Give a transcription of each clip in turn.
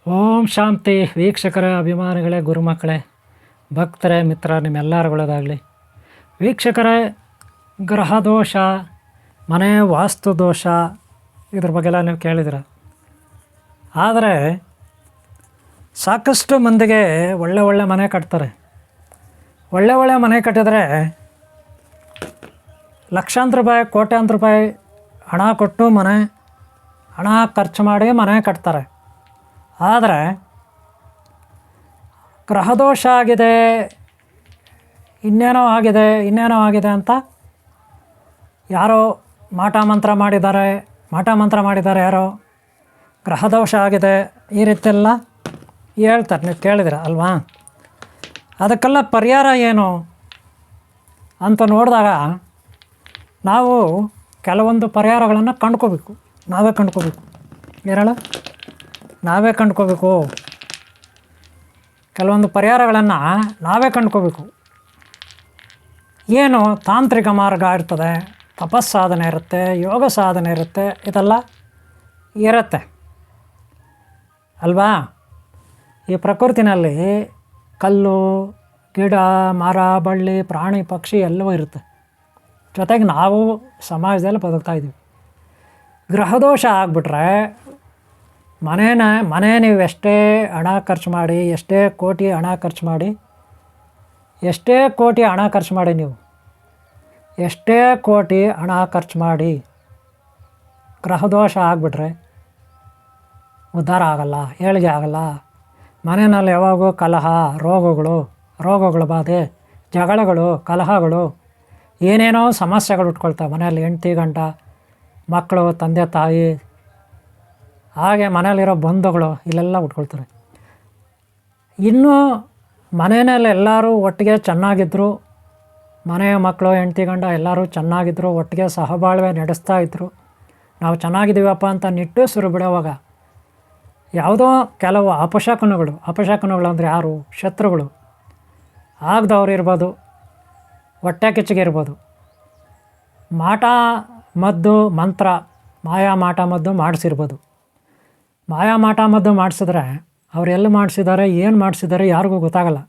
ಓಂ ಶಾಂತಿ. ವೀಕ್ಷಕರ ಅಭಿಮಾನಿಗಳೇ, ಗುರುಮಕ್ಕಳೇ, ಭಕ್ತರೇ, ಮಿತ್ರ, ನಿಮ್ಮೆಲ್ಲರುಗಳದಾಗಲಿ. ವೀಕ್ಷಕರೇ, ಗ್ರಹದೋಷ, ಮನೆ ವಾಸ್ತು ದೋಷ, ಇದ್ರ ಬಗ್ಗೆಲ್ಲ ನೀವು ಕೇಳಿದಿರ. ಆದರೆ ಸಾಕಷ್ಟು ಮಂದಿಗೆ ಒಳ್ಳೆ ಮನೆ ಕಟ್ತಾರೆ. ಒಳ್ಳೆ ಮನೆ ಕಟ್ಟಿದರೆ ಲಕ್ಷಾಂತರ ರೂಪಾಯಿ, ಕೋಟ್ಯಾಂತರ ರೂಪಾಯಿ ಹಣ ಕೊಟ್ಟು ಹಣ ಖರ್ಚು ಮಾಡಿ ಮನೆ ಕಟ್ತಾರೆ. ಆದರೆ ಗ್ರಹದೋಷ ಆಗಿದೆ, ಇನ್ನೇನೋ ಆಗಿದೆ ಅಂತ ಯಾರೋ ಮಾಟ ಮಂತ್ರ ಮಾಡಿದ್ದಾರೆ ಯಾರೋ ಗ್ರಹದೋಷ ಆಗಿದೆ ಈ ರೀತಿಯೆಲ್ಲ ಹೇಳ್ತಾರೆ. ನೀವು ಕೇಳಿದಿರ ಅಲ್ವಾ? ಅದಕ್ಕೆಲ್ಲ ಪರಿಹಾರ ಏನು ಅಂತ ನೋಡಿದಾಗ ನಾವು ಕೆಲವೊಂದು ಪರಿಹಾರಗಳನ್ನು ನಾವೇ ಕಂಡ್ಕೋಬೇಕು. ಕೆಲವೊಂದು ಪರಿಹಾರಗಳನ್ನು ನಾವೇ ಕಂಡ್ಕೋಬೇಕು. ಏನು ತಾಂತ್ರಿಕ ಮಾರ್ಗ ಇರ್ತದೆ, ತಪಸ್ಸಾಧನೆ ಇರುತ್ತೆ, ಯೋಗ ಸಾಧನೆ ಇರುತ್ತೆ, ಇದೆಲ್ಲ ಇರುತ್ತೆ ಅಲ್ವಾ? ಈ ಪ್ರಕೃತಿನಲ್ಲಿ ಕಲ್ಲು, ಗಿಡ, ಮರ, ಬಳ್ಳಿ, ಪ್ರಾಣಿ, ಪಕ್ಷಿ ಎಲ್ಲವೂ ಇರುತ್ತೆ. ಜೊತೆಗೆ ನಾವು ಸಮಾಜದಲ್ಲಿ ಬದುಕ್ತಾಯಿದ್ದೀವಿ. ಗ್ರಹದೋಷ ಆಗಿಬಿಟ್ರೆ ಮನೆ ನೀವು ಎಷ್ಟೇ ಹಣ ಖರ್ಚು ಮಾಡಿ, ಎಷ್ಟೇ ಕೋಟಿ ಹಣ ಖರ್ಚು ಮಾಡಿ ಗ್ರಹದೋಷ ಆಗಿಬಿಟ್ರೆ ಉದ್ಧಾರ ಆಗಲ್ಲ, ಏಳಿಗೆ ಆಗಲ್ಲ. ಮನೆಯಲ್ಲಿ ಯಾವಾಗೂ ಕಲಹ, ರೋಗಗಳ ಬಾಧೆ, ಜಗಳಗಳು, ಕಲಹಗಳು, ಏನೇನೋ ಸಮಸ್ಯೆಗಳು ಉಟ್ಕೊಳ್ತವೆ ಮನೆಯಲ್ಲಿ. ಹೆಂಡತಿ ಗಂಡ, ಮಕ್ಕಳು, ತಂದೆ ತಾಯಿ, ಹಾಗೆ ಮನೆಯಲ್ಲಿರೋ ಬಂಧುಗಳು ಇಲ್ಲೆಲ್ಲ ಉಟ್ಕೊಳ್ತಾರೆ. ಇನ್ನೂ ಮನೆಯಲ್ಲಿ ಎಲ್ಲರೂ ಒಟ್ಟಿಗೆ ಚೆನ್ನಾಗಿದ್ದರು, ಮನೆಯ ಮಕ್ಕಳು, ಹೆಂಡತಿ ಗಂಡ ಎಲ್ಲರೂ ಚೆನ್ನಾಗಿದ್ದರು, ಒಟ್ಟಿಗೆ ಸಹಬಾಳ್ವೆ ನಡೆಸ್ತಾ ಇದ್ದರು, ನಾವು ಚೆನ್ನಾಗಿದ್ದೀವಪ್ಪ ಅಂತ ನಿಟ್ಟುಸಿರು ಬಿಡುವಾಗ ಯಾವುದೋ ಕೆಲವು ಅಪಶಕುನಗಳು ಅಂದರೆ ಯಾರು? ಶತ್ರುಗಳು, ಆಗದವ್ರು ಇರ್ಬೋದು, ಹೊಟ್ಟೆ ಕಿಚ್ಚಿಗೆ ಇರ್ಬೋದು, ಮಾಟ ಮದ್ದು ಮಂತ್ರ, ಮಾಯಾ ಮಾಟ ಮದ್ದು ಮಾಡಿಸಿರ್ಬೋದು. ಮಾಯಾ ಮಾಟ ಮದ್ದು ಮಾಡಿಸಿದ್ರೆ ಅವ್ರು ಎಲ್ಲಿ ಮಾಡಿಸಿದ್ದಾರೆ, ಏನು ಮಾಡಿಸಿದ್ದಾರೆ ಯಾರಿಗೂ ಗೊತ್ತಾಗಲ್ಲ,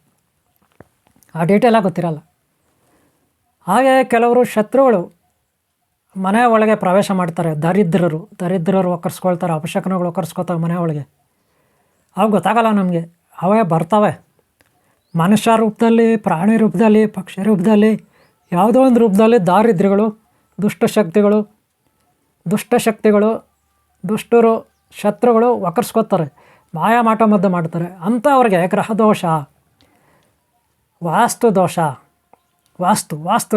ಆ ಡೀಟೇಲಾಗಿ ಗೊತ್ತಿರಲ್ಲ. ಹಾಗೆ ಕೆಲವರು ಶತ್ರುಗಳು ಮನೆ ಒಳಗೆ ಪ್ರವೇಶ ಮಾಡ್ತಾರೆ. ದರಿದ್ರರು ಒಕ್ಕರ್ಸ್ಕೊಳ್ತಾರೆ, ಅಪಶಕನಗಳು ಒಕ್ಕರ್ಸ್ಕೊಳ್ತವೆ ಮನೆ ಒಳಗೆ. ಅವು ಗೊತ್ತಾಗಲ್ಲ ನಮಗೆ, ಅವೇ ಬರ್ತವೆ ಮನುಷ್ಯ ರೂಪದಲ್ಲಿ, ಪ್ರಾಣಿ ರೂಪದಲ್ಲಿ, ಪಕ್ಷಿ ರೂಪದಲ್ಲಿ, ಯಾವುದೋ ಒಂದು ರೂಪದಲ್ಲಿ. ದಾರಿದ್ರ್ಯಗಳು, ದುಷ್ಟಶಕ್ತಿಗಳು, ದುಷ್ಟರು, ಶತ್ರುಗಳು ಒಕ್ಕರ್ಸ್ಕೊತಾರೆ, ಮಾಯಾ ಮಾಟ ಮದ್ದು ಮಾಡ್ತಾರೆ. ಅಂಥವ್ರಿಗೆ ಗ್ರಹದೋಷ, ವಾಸ್ತು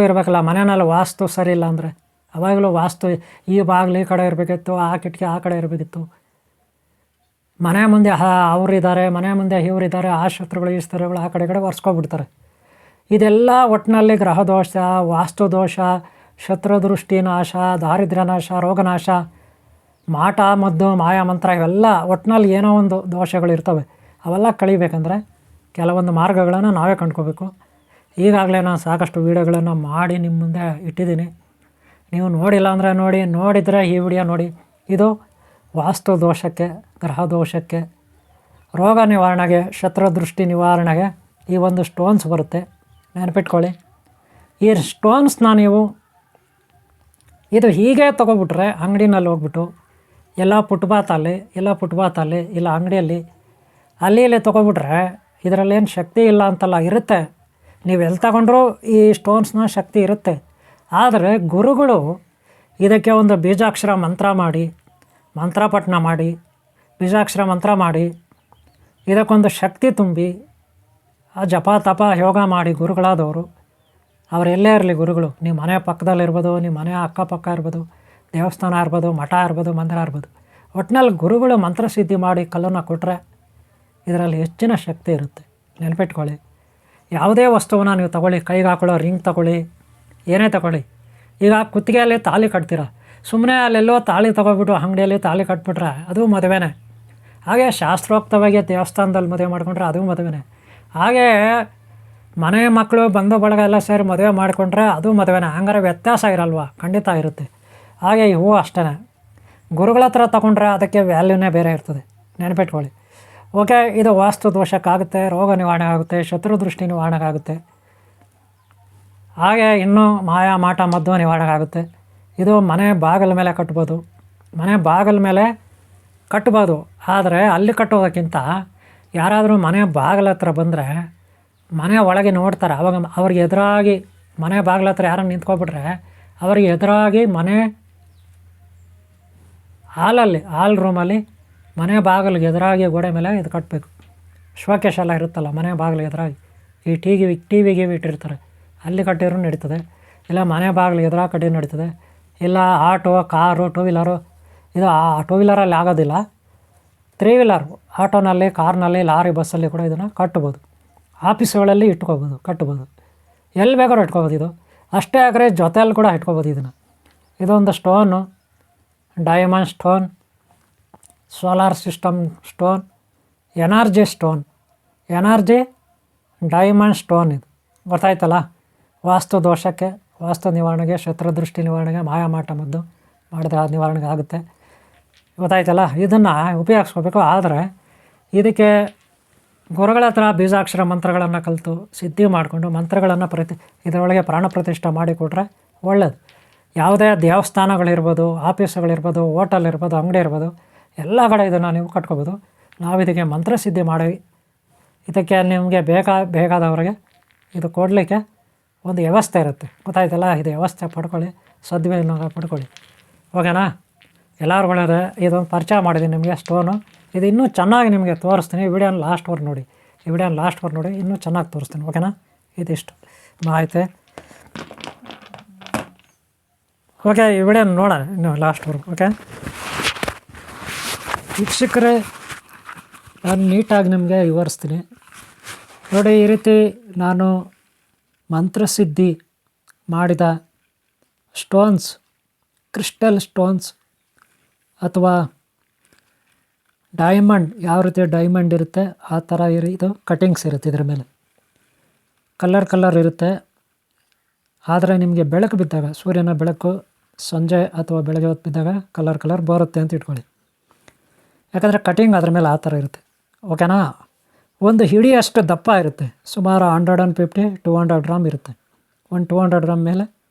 ಇರಬೇಕಲ್ಲ. ಮನೆಯಲ್ಲಿ ವಾಸ್ತು ಸರಿ ಇಲ್ಲ ಅಂದರೆ ಅವಾಗಲೂ ವಾಸ್ತು, ಈ ಬಾಗಿಲು ಈ ಕಡೆ ಇರಬೇಕಿತ್ತು, ಆ ಕಿಟಕಿ ಆ ಕಡೆ ಇರಬೇಕಿತ್ತು. ಮನೆ ಮುಂದೆ ಅವರಿದ್ದಾರೆ, ಮನೆ ಮುಂದೆ ಇವರಿದ್ದಾರೆ, ಆ ಶತ್ರುಗಳು ಈ ಶತ್ರುಗಳು ಆ ಕಡೆ ಒರೆಸ್ಕೊಬಿಡ್ತಾರೆ. ಇದೆಲ್ಲ ಒಟ್ಟಿನಲ್ಲಿ ಗ್ರಹದೋಷ, ವಾಸ್ತುದೋಷ, ಶತ್ರುದೃಷ್ಟಿ ನಾಶ, ದಾರಿದ್ರ್ಯ ನಾಶ, ರೋಗನಾಶ, ಮಾಟ ಮದ್ದು, ಮಾಯಾ ಮಂತ್ರ, ಇವೆಲ್ಲ ಒಟ್ಟಿನಲ್ಲಿ ಏನೋ ಒಂದು ದೋಷಗಳು ಇರ್ತವೆ. ಅವೆಲ್ಲ ಕಳಿಬೇಕಂದ್ರೆ ಕೆಲವೊಂದು ಮಾರ್ಗಗಳನ್ನು ನಾವೇ ಕಂಡ್ಕೋಬೇಕು. ಈಗಾಗಲೇ ನಾನು ಸಾಕಷ್ಟು ವೀಡಿಯೋಗಳನ್ನು ಮಾಡಿ ನಿಮ್ಮ ಮುಂದೆ ಇಟ್ಟಿದ್ದೀನಿ. ನೀವು ನೋಡಿಲ್ಲ ಅಂದರೆ ನೋಡಿದರೆ ಈ ವಿಡಿಯೋ ನೋಡಿ. ಇದು ವಾಸ್ತು ದೋಷಕ್ಕೆ, ಗ್ರಹ ದೋಷಕ್ಕೆ, ರೋಗ ನಿವಾರಣೆಗೆ, ಶತ್ರುದೃಷ್ಟಿ ನಿವಾರಣೆಗೆ ಈ ಒಂದು ಸ್ಟೋನ್ಸ್ ಬರುತ್ತೆ, ನೆನಪಿಟ್ಕೊಳ್ಳಿ. ಈ ಸ್ಟೋನ್ಸ್ನ ನೀವು ಇದು ಹೀಗೆ ತೊಗೊಬಿಟ್ರೆ, ಅಂಗಡಿನಲ್ಲಿ ಹೋಗ್ಬಿಟ್ಟು ಎಲ್ಲ ಫುಟ್ಪಾತಲ್ಲಿ ಇಲ್ಲ ಅಂಗಡಿಯಲ್ಲಿ ಅಲ್ಲಿ ತೊಗೊಬಿಟ್ರೆ ಇದರಲ್ಲೇನು ಶಕ್ತಿ ಇಲ್ಲ ಅಂತಲ್ಲ, ಇರುತ್ತೆ. ನೀವು ಎಲ್ಲಿ ತಗೊಂಡ್ರೂ ಈ ಸ್ಟೋನ್ಸ್ನ ಶಕ್ತಿ ಇರುತ್ತೆ. ಆದರೆ ಗುರುಗಳು ಇದಕ್ಕೆ ಒಂದು ಬೀಜಾಕ್ಷರ ಮಂತ್ರಪಠಣ ಮಾಡಿ, ಬೀಜಾಕ್ಷರ ಮಂತ್ರ ಮಾಡಿ, ಇದಕ್ಕೊಂದು ಶಕ್ತಿ ತುಂಬಿ, ಆ ಜಪ ತಪ ಯೋಗ ಮಾಡಿ ಗುರುಗಳಾದವರು, ಅವ್ರು ಎಲ್ಲೇ ಇರಲಿ ಗುರುಗಳು, ನಿಮ್ಮ ಮನೆ ಪಕ್ಕದಲ್ಲಿರ್ಬೋದು, ನಿಮ್ಮ ಮನೆ ಅಕ್ಕಪಕ್ಕ ಇರ್ಬೋದು, ದೇವಸ್ಥಾನ ಇರ್ಬೋದು, ಮಠ ಇರ್ಬೋದು, ಮಂದಿರ ಇರ್ಬೋದು, ಒಟ್ಟಿನಲ್ಲಿ ಗುರುಗಳು ಮಂತ್ರಸಿದ್ಧಿ ಮಾಡಿ ಕಲ್ಲನ್ನು ಕೊಟ್ಟರೆ ಇದರಲ್ಲಿ ಹೆಚ್ಚಿನ ಶಕ್ತಿ ಇರುತ್ತೆ. ನೆನಪಿಟ್ಕೊಳ್ಳಿ. ಯಾವುದೇ ವಸ್ತುವನ್ನು ನೀವು ತಗೊಳ್ಳಿ, ಕೈಗೆ ಹಾಕೊಳ್ಳೋ ರಿಂಗ್ ತಗೊಳ್ಳಿ, ಏನೇ ತಗೊಳ್ಳಿ. ಈಗ ಕುತ್ತಿಗೆಯಲ್ಲಿ ತಾಳಿ ಕಟ್ತೀರ, ಸುಮ್ಮನೆ ಅಲ್ಲೆಲ್ಲೋ ತಾಳಿ ತೊಗೊಬಿಟ್ಟು ಅಂಗಡಿಯಲ್ಲಿ ತಾಳಿ ಕಟ್ಬಿಟ್ರೆ ಅದು ಮದುವೆನೇ. ಹಾಗೆ ಶಾಸ್ತ್ರೋಕ್ತವಾಗಿ ದೇವಸ್ಥಾನದಲ್ಲಿ ಮದುವೆ ಮಾಡಿಕೊಂಡ್ರೆ ಅದು ಮದುವೆನೇ. ಹಾಗೇ ಮನೆ ಮಕ್ಕಳು ಬಂಧು ಬಳಗ ಎಲ್ಲ ಸೇರಿ ಮದುವೆ ಮಾಡಿಕೊಂಡ್ರೆ ಅದು ಮದುವೆನೇ. ಹಂಗಾರೆ ವ್ಯತ್ಯಾಸ ಇರಲ್ವ? ಖಂಡಿತ ಇರುತ್ತೆ. ಹಾಗೆ ಇವು ಅಷ್ಟೇ. ಗುರುಗಳ ಹತ್ರ ತಗೊಂಡ್ರೆ ಅದಕ್ಕೆ ವ್ಯಾಲ್ಯೂನೇ ಬೇರೆ ಇರ್ತದೆ, ನೆನಪಿಟ್ಕೊಳ್ಳಿ. ಓಕೆ, ಇದು ವಾಸ್ತು ದೋಷಕ್ಕಾಗುತ್ತೆ, ರೋಗ ನಿವಾರಣೆ ಆಗುತ್ತೆ, ಶತ್ರು ದೃಷ್ಟಿ ನಿವಾರಣೆ ಆಗುತ್ತೆ. ಹಾಗೆ ಇನ್ನೂ ಮಾಯಾ ಮಾಟ ಮದ್ದು ನಿವಾರಣೆ ಆಗುತ್ತೆ. ಇದು ಮನೆ ಬಾಗಿಲ ಮೇಲೆ ಕಟ್ಬೋದು, ಮನೆ ಬಾಗಿಲ ಮೇಲೆ ಕಟ್ಬೋದು. ಆದರೆ ಅಲ್ಲಿ ಕಟ್ಟೋದಕ್ಕಿಂತ ಯಾರಾದರೂ ಮನೆ ಬಾಗಿಲ ಹತ್ರ ಬಂದರೆ ಮನೆ ಒಳಗೆ ನೋಡ್ತಾರೆ. ಅವಾಗ ಅವ್ರಿಗೆ ಎದುರಾಗಿ ಮನೆ ಬಾಗಿಲ ಹತ್ರ ಯಾರನ್ನು ನಿಂತ್ಕೊಬಿಟ್ರೆ ಅವ್ರಿಗೆ ಎದುರಾಗಿ ಮನೆ ಹಾಲ್ ರೂಮಲ್ಲಿ ಮನೆ ಬಾಗಿಲಿಗೆ ಎದುರಾಗಿ ಗೋಡೆ ಮೇಲೆ ಇದು ಕಟ್ಟಬೇಕು. ಶೋಕೇಶ್ ಎಲ್ಲ ಇರುತ್ತಲ್ಲ ಮನೆ ಬಾಗಿಲಿಗೆ ಎದುರಾಗಿ, ಈ ಟಿ ವಿಗೆ ಇಟ್ಟಿರ್ತಾರೆ, ಅಲ್ಲಿ ಕಟ್ಟಿರೂ ನಡೀತದೆ. ಇಲ್ಲ ಮನೆ ಬಾಗಿಲಿಗೆ ಎದುರಾಗಿ ಕಟ್ಟಿರೂ ನಡೀತದೆ. ಇಲ್ಲ ಆಟೋ, ಕಾರು, ಟೂ ವೀಲರು, ಇದು ಟೂ ವೀಲರಲ್ಲಿ ಆಗೋದಿಲ್ಲ, 3 ವೀಲರ್ ಆಟೋನಲ್ಲಿ, ಕಾರ್ನಲ್ಲಿ, ಲಾರಿ, ಬಸ್ಸಲ್ಲಿ ಕೂಡ ಇದನ್ನು ಕಟ್ಬೋದು. ಆಫೀಸ್ಗಳಲ್ಲಿ ಕಟ್ಬೋದು, ಎಲ್ಲಿ ಬೇಕಾದ್ರೂ ಇಟ್ಕೋಬೋದು. ಇದು ಅಷ್ಟೇ ಆದರೆ ಜೊತೆಯಲ್ಲಿ ಕೂಡ ಇಟ್ಕೋಬೋದು. ಇದೊಂದು stone, diamond stone, solar system stone, energy diamond stone. ಇದು ಗೊತ್ತಾಯ್ತಲ್ಲ. ವಾಸ್ತು ದೋಷಕ್ಕೆ, ವಾಸ್ತು ನಿವಾರಣೆಗೆ, ಶತ್ರುದೃಷ್ಟಿ ನಿವಾರಣೆಗೆ, ಮಾಯಾಮಾಟ ಮದ್ದು ಮಾಡಿದ್ರೆ ಅದು ನಿವಾರಣೆಗೆ ಆಗುತ್ತೆ. ಗೊತ್ತಾಯ್ತಲ್ಲ. ಇದನ್ನು ಉಪಯೋಗಿಸ್ಕೋಬೇಕು. ಆದರೆ ಇದಕ್ಕೆ ಗುರುಗಳ ಹತ್ರ ಬೀಜಾಕ್ಷರ ಮಂತ್ರಗಳನ್ನು ಕಲಿತು ಸಿದ್ಧಿ ಮಾಡಿಕೊಂಡು ಮಂತ್ರಗಳನ್ನು ಇದರೊಳಗೆ ಪ್ರಾಣ ಪ್ರತಿಷ್ಠೆ ಮಾಡಿಕೊಟ್ರೆ ಒಳ್ಳೆಯದು. ಯಾವುದೇ ದೇವಸ್ಥಾನಗಳಿರ್ಬೋದು, ಆಫೀಸುಗಳಿರ್ಬೋದು, ಹೋಟೆಲ್ ಇರ್ಬೋದು, ಅಂಗಡಿ ಇರ್ಬೋದು, ಎಲ್ಲ ಕಡೆ ಇದನ್ನು ನೀವು ಕಟ್ಕೋಬೋದು. ನಾವು ಇದಕ್ಕೆ ಮಂತ್ರಸಿದ್ಧಿ ಮಾಡಿ ಇದಕ್ಕೆ ನಿಮಗೆ ಬೇಕಾದವರಿಗೆ ಇದು ಕೊಡಲಿಕ್ಕೆ ಒಂದು ವ್ಯವಸ್ಥೆ ಇರುತ್ತೆ. ಗೊತ್ತಾಯ್ತಲ್ಲ. ಇದು ವ್ಯವಸ್ಥೆ ಪಡ್ಕೊಳ್ಳಿ, ಸದ್ವಿನಿಯೋಗ ಪಡ್ಕೊಳ್ಳಿ. ಓಕೆನಾ. ಎಲ್ಲರೂ ಒಳ್ಳೆಯದೇ. ಇದೊಂದು ಪರಿಚಯ ಮಾಡಿದ್ದೀನಿ ನಿಮಗೆ ಸ್ಟೋನು. ಇದು ಇನ್ನೂ ಚೆನ್ನಾಗಿ ನಿಮಗೆ ತೋರಿಸ್ತೀನಿ. ಈ ವಿಡಿಯೋನ ಲಾಸ್ಟ್ವರೆಗೆ ನೋಡಿ, ಇನ್ನೂ ಚೆನ್ನಾಗಿ ತೋರಿಸ್ತೀನಿ. ಓಕೆನಾ. ಇದಿಷ್ಟು ಮಾಹಿತಿ. ಓಕೆ, ಈ ವಿಡಿಯೋನ ನೋಡೋಣ ಇನ್ನು ಲಾಸ್ಟ್ವರೆಗೂ. ಓಕೆ ವೀಕ್ಷಕರೇ, ನಾನು ನೀಟಾಗಿ ನಿಮಗೆ ವಿವರಿಸ್ತೀನಿ ನೋಡಿ. ಈ ರೀತಿ ನಾನು ಮಂತ್ರಸಿದ್ಧಿ ಮಾಡಿದ ಸ್ಟೋನ್ಸ್, ಕ್ರಿಸ್ಟಲ್ ಸ್ಟೋನ್ಸ್ ಅಥವಾ ಡೈಮಂಡ್, ಯಾವ ರೀತಿ ಡೈಮಂಡ್ ಇರುತ್ತೆ ಆ ಥರ ಇದು ಕಟಿಂಗ್ಸ್ ಇರುತ್ತೆ. ಇದರ ಮೇಲೆ ಕಲರ್ ಇರುತ್ತೆ. ಆದರೆ ನಿಮಗೆ ಬೆಳಕು ಬಿದ್ದಾಗ, ಸೂರ್ಯನ ಬೆಳಕು ಸಂಜೆ ಅಥವಾ ಬೆಳಗ್ಗೆ ಹೊತ್ತು ಬಿದ್ದಾಗ ಕಲರ್ ಬರುತ್ತೆ ಅಂತ ಇಟ್ಕೊಳ್ಳಿ. ಯಾಕಂದರೆ ಕಟಿಂಗ್ ಅದ್ರ ಮೇಲೆ ಆ ಥರ ಇರುತ್ತೆ. ಓಕೆನಾ. ಒಂದು ಹಿಡಿಯಷ್ಟು ದಪ್ಪ ಇರುತ್ತೆ, ಸುಮಾರು 150-200 ಗ್ರಾಮ್ ಇರುತ್ತೆ. 200 ಗ್ರಾಮ್ ಮೇಲೆ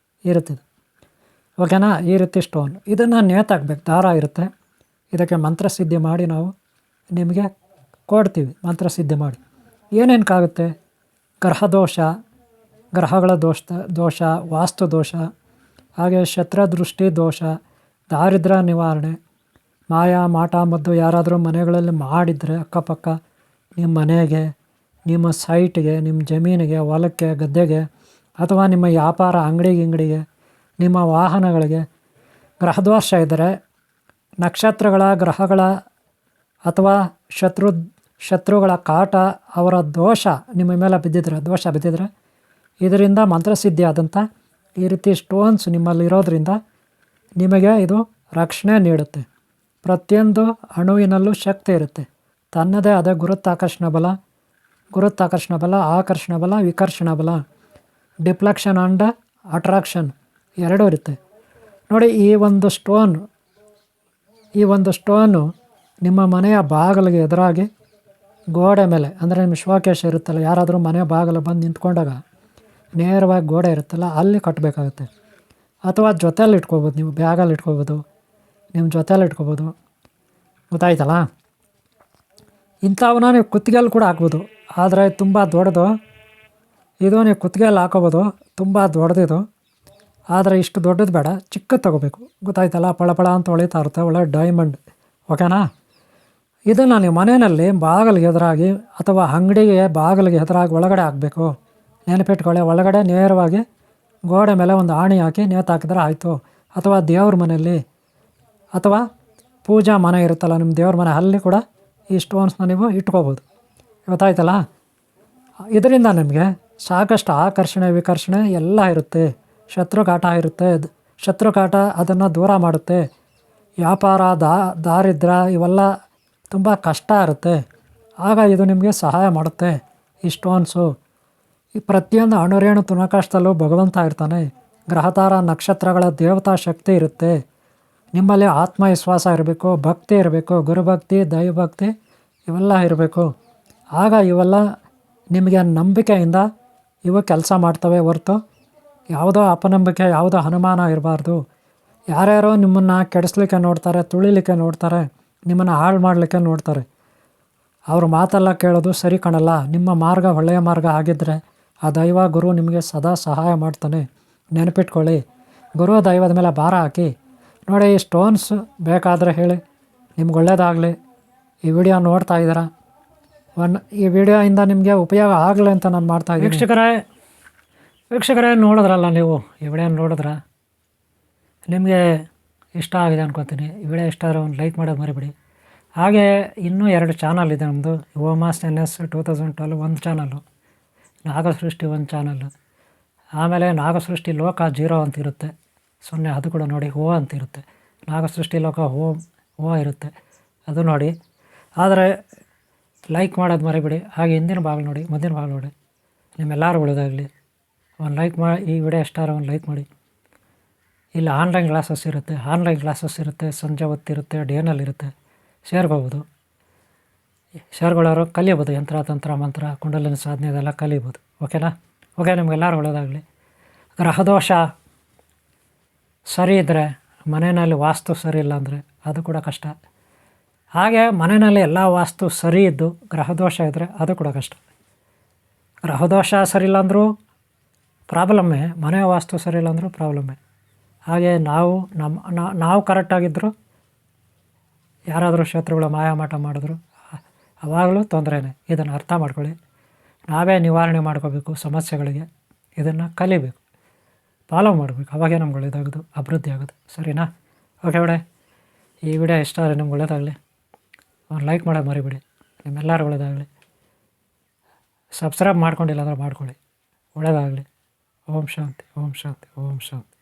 ಇರುತ್ತೆ ಇದು. ಓಕೆನಾ. ಈ ರೀತಿ ಸ್ಟೋನ್, ಇದನ್ನು ನೇತಾಕಬೇಕು, ದಾರ ಇರುತ್ತೆ. ಇದಕ್ಕೆ ಮಂತ್ರಸಿದ್ಧಿ ಮಾಡಿ ನಾವು ನಿಮಗೆ ಕೊಡ್ತೀವಿ. ಮಂತ್ರಸಿದ್ಧಿ ಮಾಡಿ ಏನೇನಕ್ಕಾಗುತ್ತೆ? ಗ್ರಹಗಳ ದೋಷ, ವಾಸ್ತು ದೋಷ, ಹಾಗೆ ಶತ್ರುದೃಷ್ಟಿ ದೋಷ, ದಾರಿದ್ರ್ಯ ನಿವಾರಣೆ, ಮಾಯಾ ಮಾಟ ಮದ್ದು ಯಾರಾದರೂ ಮನೆಗಳಲ್ಲಿ ಮಾಡಿದರೆ ಅಕ್ಕಪಕ್ಕ, ನಿಮ್ಮ ಮನೆಗೆ, ನಿಮ್ಮ ಸೈಟ್ಗೆ, ನಿಮ್ಮ ಜಮೀನಿಗೆ, ಹೊಲಕ್ಕೆ, ಗದ್ದೆಗೆ, ಅಥವಾ ನಿಮ್ಮ ವ್ಯಾಪಾರ ಅಂಗಡಿಗೆ, ನಿಮ್ಮ ವಾಹನಗಳಿಗೆ ಗ್ರಹದೋಷ ಇದ್ದರೆ, ಗ್ರಹಗಳ ಅಥವಾ ಶತ್ರುಗಳ ಕಾಟ, ಅವರ ದೋಷ ನಿಮ್ಮ ಮೇಲೆ ಬಿದ್ದಿದ್ರೆ ಇದರಿಂದ ಮಂತ್ರಸಿದ್ಧಿ ಆದಂಥ ಈ ರೀತಿ ಸ್ಟೋನ್ಸ್ ನಿಮ್ಮಲ್ಲಿರೋದ್ರಿಂದ ನಿಮಗೆ ಇದು ರಕ್ಷಣೆ ನೀಡುತ್ತೆ. ಪ್ರತಿಯೊಂದು ಅಣುವಿನಲ್ಲೂ ಶಕ್ತಿ ಇರುತ್ತೆ. ತನ್ನದೇ ಆದ ಗುರುತ್ವಾಕರ್ಷಣ ಬಲ, ಆಕರ್ಷಣ ಬಲ, ವಿಕರ್ಷಣ ಬಲ, ಡಿಫ್ಲೆಕ್ಷನ್ ಆ್ಯಂಡ್ ಅಟ್ರಾಕ್ಷನ್ ಎರಡೂ ಇರುತ್ತೆ ನೋಡಿ. ಈ ಒಂದು ಸ್ಟೋನು ನಿಮ್ಮ ಮನೆಯ ಬಾಗಿಲಿಗೆ ಎದುರಾಗಿ ಗೋಡೆ ಮೇಲೆ, ಅಂದರೆ ನಿಮ್ಮ ಶೋಕೇಶ ಇರುತ್ತಲ್ಲ, ಯಾರಾದರೂ ಮನೆ ಬಾಗಿಲು ಬಂದು ನಿಂತ್ಕೊಂಡಾಗ ನೇರವಾಗಿ ಗೋಡೆ ಇರುತ್ತಲ್ಲ ಅಲ್ಲಿ ಕಟ್ಟಬೇಕಾಗುತ್ತೆ. ಅಥವಾ ಜೊತೆಯಲ್ಲಿ ಇಟ್ಕೋಬೋದು, ನೀವು ಬ್ಯಾಗಲ್ಲಿ ಇಟ್ಕೋಬೋದು, ನಿಮ್ಮ ಜೊತೆಯಲ್ಲಿ ಇಟ್ಕೋಬೋದು. ಗೊತ್ತಾಯ್ತಲ್ಲ. ಇಂಥವನ್ನ ನೀವು ಕುತ್ತಿಗೆಯಲ್ಲಿ ಕೂಡ ಹಾಕ್ಬೋದು. ಆದರೆ ತುಂಬ ದೊಡ್ಡದು ಇದು, ನೀವು ಕುತ್ತಿಗೆಯಲ್ಲಿ ಹಾಕೋಬೋದು. ತುಂಬ ದೊಡ್ಡದಿದು, ಆದರೆ ಇಷ್ಟು ದೊಡ್ಡದು ಬೇಡ, ಚಿಕ್ಕದು ತೊಗೋಬೇಕು. ಗೊತ್ತಾಯ್ತಲ್ಲ. ಪಳಪಳ ಅಂತ ಹೊಳಿತಾ ಇರುತ್ತೆ, ಒಳ್ಳೆ ಡೈಮಂಡ್. ಓಕೆನಾ. ಇದನ್ನು ನೀವು ಮನೆಯಲ್ಲಿ ಬಾಗಿಲಿಗೆ ಎದುರಾಗಿ ಅಥವಾ ಅಂಗಡಿಗೆ ಬಾಗಿಲಿಗೆ ಎದುರಾಗಿ ಒಳಗಡೆ ಹಾಕಬೇಕು. ನೆನಪಿಟ್ಕೊಳ್ಳಿ, ಒಳಗಡೆ ನೇರವಾಗಿ ಗೋಡೆ ಮೇಲೆ ಒಂದು ಆಣಿ ಹಾಕಿ ನೇತಾಕಿದ್ರೆ ಆಯಿತು. ಅಥವಾ ದೇವ್ರ ಮನೆಯಲ್ಲಿ ಅಥವಾ ಪೂಜಾ ಮನೆ ಇರುತ್ತಲ್ಲ ನಿಮ್ಮ ದೇವ್ರ ಮನೆ, ಅಲ್ಲಿ ಕೂಡ ಈ ಸ್ಟೋನ್ಸ್ನ ನೀವು ಇಟ್ಕೋಬೋದು. ಗೊತ್ತಾಯ್ತಲ್ಲ. ಇದರಿಂದ ನಿಮಗೆ ಸಾಕಷ್ಟು ಆಕರ್ಷಣೆ, ವಿಕರ್ಷಣೆ ಎಲ್ಲ ಇರುತ್ತೆ. ಶತ್ರುಕಾಟ ಇರುತ್ತೆ. ಶತ್ರುಕಾಟ ಅದನ್ನು ದೂರ ಮಾಡುತ್ತೆ. ವ್ಯಾಪಾರ, ದಾರಿದ್ರ್ಯ ಇವೆಲ್ಲ ತುಂಬ ಕಷ್ಟ ಇರುತ್ತೆ. ಆಗ ಇದು ನಿಮಗೆ ಸಹಾಯ ಮಾಡುತ್ತೆ. ಈ ಸ್ಟೋನ್ಸು ಈ ಪ್ರತಿಯೊಂದು ಅಣುರೇಣು ತುಣಕಾಶದಲ್ಲೂ ಭಗವಂತ ಇರ್ತಾನೆ. ಗ್ರಹತಾರ ನಕ್ಷತ್ರಗಳ ದೇವತಾ ಶಕ್ತಿ ಇರುತ್ತೆ. ನಿಮ್ಮಲ್ಲಿ ಆತ್ಮವಿಶ್ವಾಸ ಇರಬೇಕು, ಭಕ್ತಿ ಇರಬೇಕು, ಗುರುಭಕ್ತಿ, ದೈವಭಕ್ತಿ ಇವೆಲ್ಲ ಇರಬೇಕು. ಆಗ ಇವೆಲ್ಲ ನಿಮಗೆ ನಂಬಿಕೆಯಿಂದ ಇವು ಕೆಲಸ ಮಾಡ್ತವೆ ಹೊರತು ಯಾವುದೋ ಅಪನಂಬಿಕೆ, ಯಾವುದೋ ಅನುಮಾನ ಇರಬಾರ್ದು. ಯಾರ್ಯಾರೋ ನಿಮ್ಮನ್ನು ಕೆಡಿಸ್ಲಿಕ್ಕೆ ನೋಡ್ತಾರೆ, ತುಳಿಲಿಕ್ಕೆ ನೋಡ್ತಾರೆ, ನಿಮ್ಮನ್ನು ಹಾಳು ಮಾಡಲಿಕ್ಕೆ ನೋಡ್ತಾರೆ. ಅವ್ರ ಮಾತೆಲ್ಲ ಕೇಳೋದು ಸರಿ ಕಾಣಲ್ಲ. ನಿಮ್ಮ ಮಾರ್ಗ ಒಳ್ಳೆಯ ಮಾರ್ಗ ಆಗಿದ್ದರೆ ಆ ದೈವ ಗುರು ನಿಮಗೆ ಸದಾ ಸಹಾಯ ಮಾಡ್ತಾನೆ. ನೆನಪಿಟ್ಕೊಳ್ಳಿ, ಗುರು ದೈವದ ಮೇಲೆ ಭಾರ ಹಾಕಿ. ನೋಡಿ, ಈ ಸ್ಟೋನ್ಸ್ ಬೇಕಾದರೆ ಹೇಳಿ, ನಿಮ್ಗೆ ಒಳ್ಳೆಯದಾಗಲಿ. ಈ ವಿಡಿಯೋ ನೋಡ್ತಾ ಇದ್ದೀರಾ, ಈ ವಿಡಿಯೋಯಿಂದ ನಿಮಗೆ ಉಪಯೋಗ ಆಗಲಿ ಅಂತ ನಾನು ಮಾಡ್ತಾಯಿದ್ದೀನಿ. ವೀಕ್ಷಕರೇ ನೋಡಿದ್ರಲ್ಲ, ನೀವು ಈ ವಿಡಿಯೋ ನೋಡಿದ್ರ ನಿಮಗೆ ಇಷ್ಟ ಆಗಿದೆ ಅನ್ಕೋತೀನಿ. ಈ ವಿಡಿಯೋ ಇಷ್ಟ ಆದರೆ ಒಂದು ಲೈಕ್ ಮಾಡೋದು ಮರಿಬೇಡಿ. ಹಾಗೆ ಇನ್ನೂ 2 ಚಾನಲ್ ಇದೆ ನಮ್ಮದು. ಓಮಾಸ್ NS 2012 ಒಂದು ಚಾನಲ್ಲು, ನಾಗಸೃಷ್ಟಿ ಒಂದು ಚಾನಲ್ಲು, ಆಮೇಲೆ ನಾಗಸೃಷ್ಟಿ ಲೋಕ 0 ಅಂತ ಇರುತ್ತೆ 0, ಅದು ಕೂಡ ನೋಡಿ. ಓ ಅಂತ ಇರುತ್ತೆ, ನಾಗಸೃಷ್ಟಿ ಲೋಕ ಓ ಇರುತ್ತೆ, ಅದು ನೋಡಿ. ಆದರೆ ಲೈಕ್ ಮಾಡೋದು ಮರಿಬೇಡಿ. ಹಾಗೆ ಹಿಂದಿನ ಭಾಗ ನೋಡಿ, ಮುಂದಿನ ಭಾಗ ನೋಡಿ. ನಿಮ್ಮೆಲ್ಲರೂ ಒಳ್ಳೆಯದಾಗಲಿ. ಒಂದು ಲೈಕ್ ಮಾಡಿ. ಈ ವಿಡಿಯೋ ಇಷ್ಟ ಆದರೆ ಒಂದು ಲೈಕ್ ಮಾಡಿ. ಇಲ್ಲಿ ಆನ್ಲೈನ್ ಕ್ಲಾಸಸ್ ಇರುತ್ತೆ, ಸಂಜೆ ಹೊತ್ತಿರುತ್ತೆ, ಡೇನಲ್ಲಿರುತ್ತೆ. ಸೇರ್ಕೋಬೋದು. ಸೇರ್ಕೊಳ್ಳೋರು ಕಲಿಯಬೋದು. ಯಂತ್ರ, ತಂತ್ರ, ಮಂತ್ರ, ಕುಂಡಲಿನಿ ಸಾಧನೆ ಇದೆಲ್ಲ ಕಲಿಬೋದು. ಓಕೆನಾ? ಓಕೆ, ನಿಮಗೆಲ್ಲರೂ ಒಳ್ಳೆಯದಾಗಲಿ. ಗ್ರಹದೋಷ ಸರಿ ಇದ್ದರೆ, ಮನೆಯಲ್ಲಿ ವಾಸ್ತು ಸರಿ ಇಲ್ಲ ಅಂದರೆ ಅದು ಕೂಡ ಕಷ್ಟ. ಹಾಗೆ ಮನೆಯಲ್ಲಿ ಎಲ್ಲ ವಾಸ್ತು ಸರಿ ಇದ್ದು ಗ್ರಹದೋಷ ಇದ್ದರೆ ಅದು ಕೂಡ ಕಷ್ಟ. ಗ್ರಹದೋಷ ಸರಿ ಇಲ್ಲ ಅಂದರೂ ಪ್ರಾಬ್ಲಮ್ಮೇ, ಮನೆ ವಾಸ್ತು ಸರಿ ಇಲ್ಲ ಅಂದರೂ ಪ್ರಾಬ್ಲಮ್ಮೇ. ಹಾಗೆ ನಾವು ಕರೆಕ್ಟಾಗಿದ್ದರೂ ಯಾರಾದರೂ ಶತ್ರುಗಳು ಮಾಯಾಮಾಟ ಮಾಡಿದ್ರು ಅವಾಗಲೂ ತೊಂದರೆನೇ. ಇದನ್ನು ಅರ್ಥ ಮಾಡ್ಕೊಳ್ಳಿ. ನಾವೇ ನಿವಾರಣೆ ಮಾಡ್ಕೋಬೇಕು ಸಮಸ್ಯೆಗಳಿಗೆ. ಇದನ್ನು ಕಲಿಬೇಕು, ಫಾಲೋ ಮಾಡಬೇಕು. ಅವಾಗೇ ನಮ್ಗೆ ಒಳ್ಳೆಯದಾಗೋದು, ಅಭಿವೃದ್ಧಿ ಆಗೋದು. ಸರಿನಾ? ಓಕೆ ಬಿಡೆ, ಈ ವಿಡಿಯೋ ಇಷ್ಟ ಆದರೆ ನಿಮ್ಗೆ ಒಳ್ಳೆಯದಾಗಲಿ. ಒಂದು ಲೈಕ್ ಮಾಡೋದು ಮರಿಬೇಡಿ. ನಿಮ್ಮೆಲ್ಲರೂ ಒಳ್ಳೆಯದಾಗಲಿ. ಸಬ್ಸ್ಕ್ರೈಬ್ ಮಾಡ್ಕೊಂಡಿಲ್ಲ ಅಂದರೆ ಮಾಡ್ಕೊಳ್ಳಿ. ಒಳ್ಳೆಯದಾಗಲಿ. ಓಂ ಶಾಂತಿ, ಓಂ ಶಾಂತಿ, ಓಂ ಶಾಂತಿ.